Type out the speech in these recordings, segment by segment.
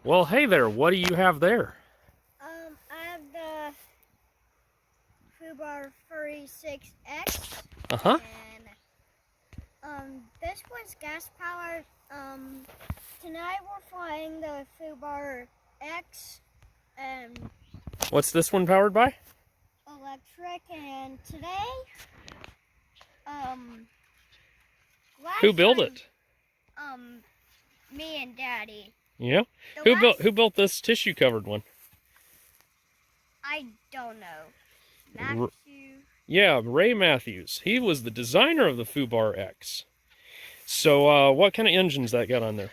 Well, hey there, what do you have there? I have the Fubar Furry 6X, Uh-huh. and this one's gas powered. Tonight we're flying the Fubar X, and What's this one powered by? electric, and today, last Who built time, it? me and Daddy. Yeah? The Who built this tissue covered one? I don't know. Matthew. Yeah, Ray Matthews. He was the designer of the Fubar X. So, what kind of engine's that got on there?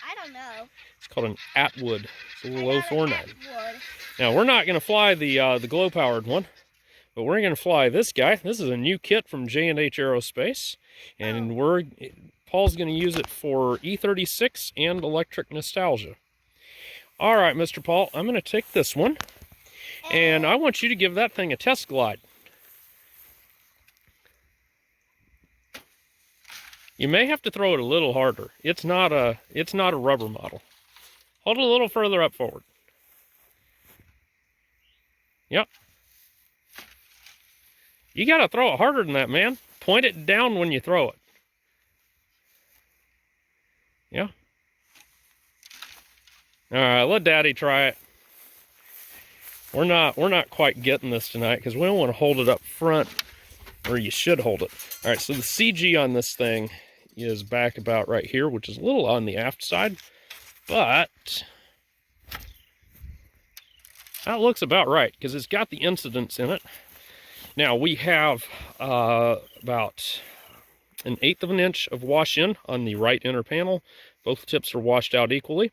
I don't know. It's called an Atwood. It's a little I got an 049. Atwood. Now, we're not going to fly the glow-powered one, but we're going to fly this guy. This is a new kit from J&H Aerospace, and Paul's going to use it for E36 and electric nostalgia. All right, Mr. Paul, I'm going to take this one, and I want you to give that thing a test glide. You may have to throw it a little harder. It's not a rubber model. Hold it a little further up forward. Yep. You got to throw it harder than that, man. Point it down when you throw it. Yeah. All right, let Daddy try it. We're not quite getting this tonight because we don't want to hold it up front where you should hold it. All right, so the CG on this thing is back about right here, which is a little on the aft side, but that looks about right because it's got the incidents in it. Now we have about 1/8 of an inch of wash in on the right inner panel. Both tips are washed out equally.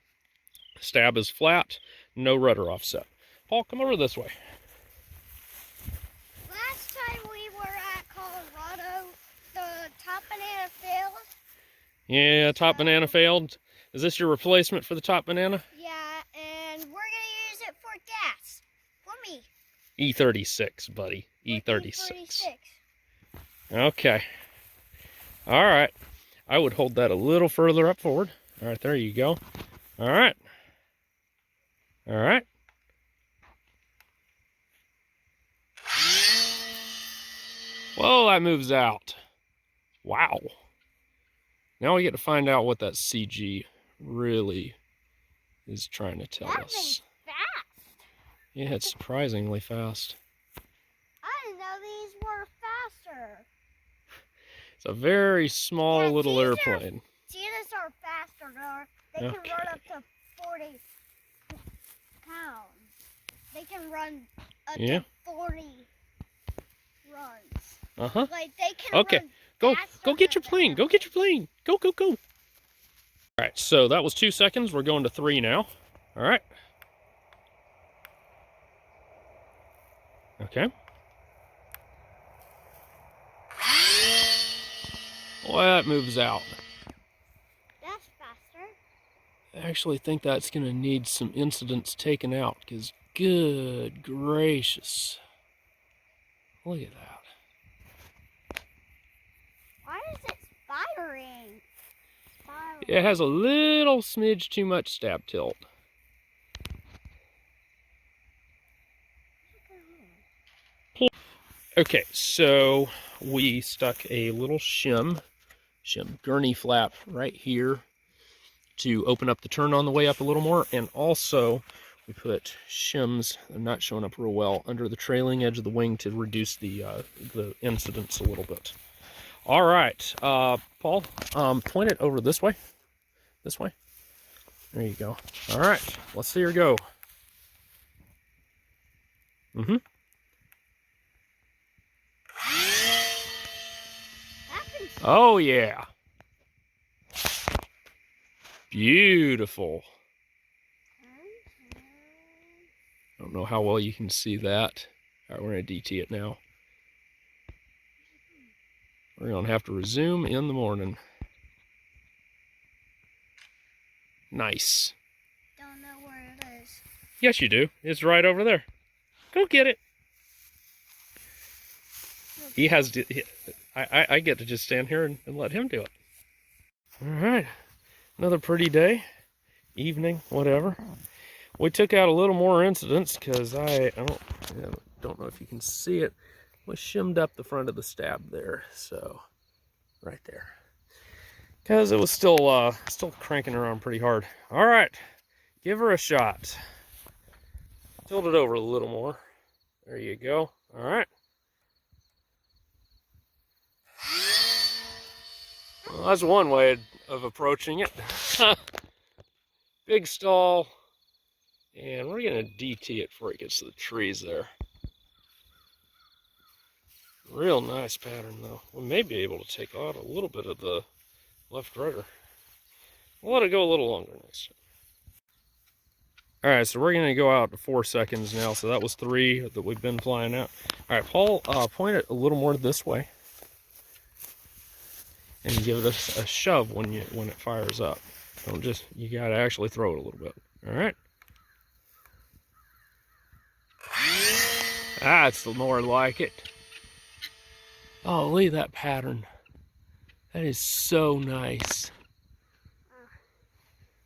Stab is flat, no rudder offset. Paul, come over this way. Last time we were at Colorado, the top banana failed. Yeah, top banana failed. Is this your replacement for the top banana? Yeah, and we're gonna use it for gas. For me. E36, buddy. E36. E36. Okay. All right. I would hold that a little further up forward. All right, there you go. All right. All right. Whoa, that moves out. Wow. Now we get to find out what that CG really is trying to tell us. Fast. Yeah, it's surprisingly fast. I didn't know these were faster. It's a very small little airplane. These are faster. They can run up to 40 pounds. They can run up to 40 runs. Uh-huh. Like they can run Go get your plane. Go get your plane. Go, go, go. All right, so that was 2 seconds. We're going to 3 now. All right. Okay. Well, that moves out. That's faster. I actually think that's going to need some incidents taken out because, good gracious. Look at that. Why is it spiraling? It has a little smidge too much stab tilt. Okay, so we stuck a little shim gurney flap right here to open up the turn on the way up a little more, and also we put shims, they're not showing up real well, under the trailing edge of the wing to reduce the incidence a little bit. All right, Paul, point it over this way. This way. There you go. All right, let's see her go. Mm-hmm. Oh, yeah. Beautiful. I don't know how well you can see that. All right, we're going to DT it now. We're going to have to resume in the morning. Nice. Don't know where it is. Yes, you do. It's right over there. Go get it. He has to, I get to just stand here and let him do it. All right. Another pretty day evening, whatever. We took out a little more incidents because I don't know if you can see it. We shimmed up the front of the stab there, so right there, because it was still cranking around pretty hard. All right, give her a shot. Tilt it over a little more. There you go. All right. Well, that's one way of approaching it. Big stall, and we're gonna DT it before it gets to the trees there. Real nice pattern though. We may be able to take out a little bit of the left rudder. We'll let it go a little longer next time. All right, so we're gonna go out to 4 seconds now. So that was 3 that we've been flying out. All right, Paul, point it a little more this way, and give it a shove when it fires up. Don't just, you gotta actually throw it a little bit. All right. That's more like it. Oh, look at that pattern. That is so nice.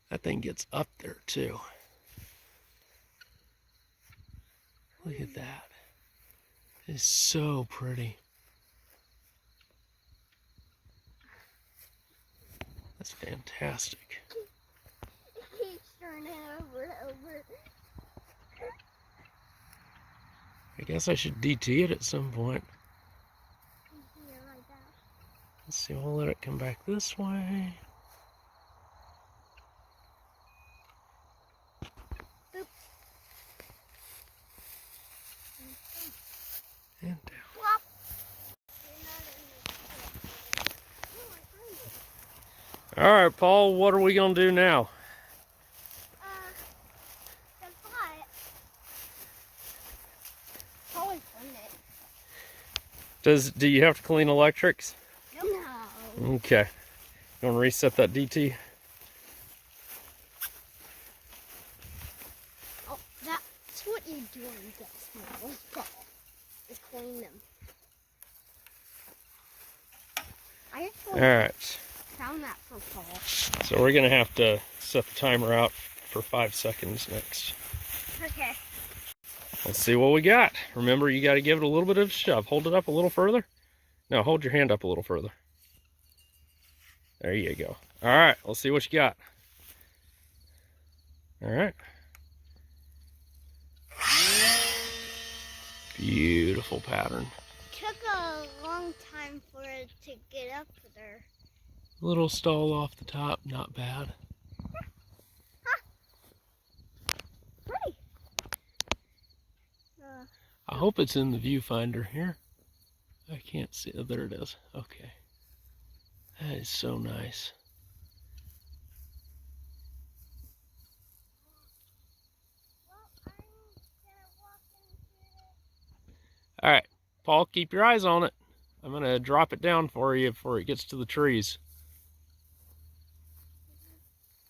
That thing gets up there too. Look at that. It is so pretty. That's fantastic. He's turning over and over. I guess I should DT it at some point. Yeah, like that. Let's see, we'll let it come back this way. Boop. And down. Plop. All right, Paul, what are we gonna do now? Fly it. Probably fund it. Do you have to clean electrics? No. Okay. You want to reset that DT? Oh, that's what you do when you get small. Is clean them. I actually All right. found that for Paul. So we're gonna have to set the timer out for 5 seconds next. Okay. Let's see what we got. Remember, you got to give it a little bit of a shove. Hold it up a little further. No, hold your hand up a little further. There you go. All right, let's see what you got. All right. Beautiful pattern. Took a long time for it to get up there. Little stall off the top, not bad. Pretty. I hope it's in the viewfinder here. I can't see. Oh, there it is. Okay. That is so nice. All right, Paul, keep your eyes on it. I'm gonna drop it down for you before it gets to the trees.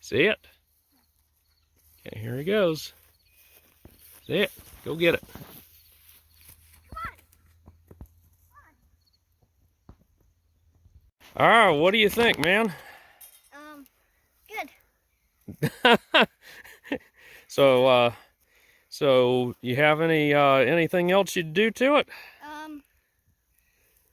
See it? Okay, here he goes. See it? Go get it. All right, what do you think, man? Good. So you have anything else you'd do to it?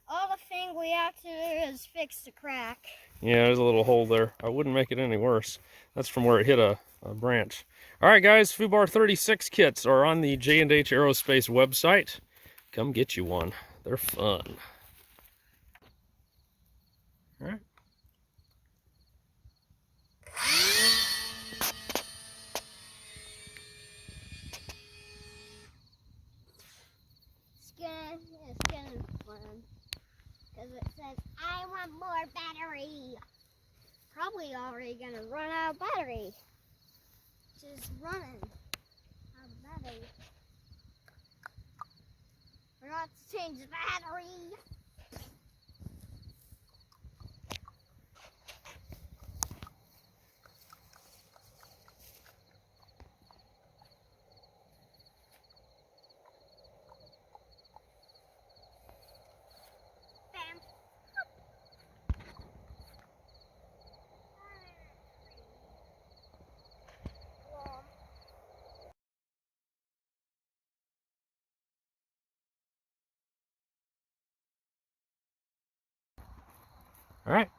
All the thing we have to do is fix the crack. Yeah, there's a little hole there. I wouldn't make it any worse. That's from where it hit a branch. All right, guys, Fubar 36 kits are on the J&H Aerospace website. Come get you one. They're fun. All right. It's getting fun. Because it says, I want more battery. Probably already gonna run out of battery. Just running out of battery. Forgot to change the battery. Bam. All right.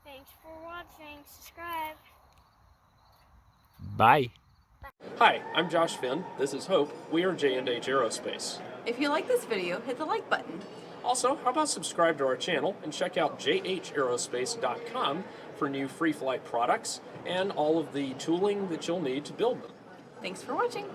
Thanks for watching. Subscribe. Bye. Hi, I'm Josh Finn. This is Hope. We are J&H Aerospace. If you like this video, hit the like button. Also, how about subscribe to our channel and check out jhaerospace.com for new free flight products and all of the tooling that you'll need to build them. Thanks for watching.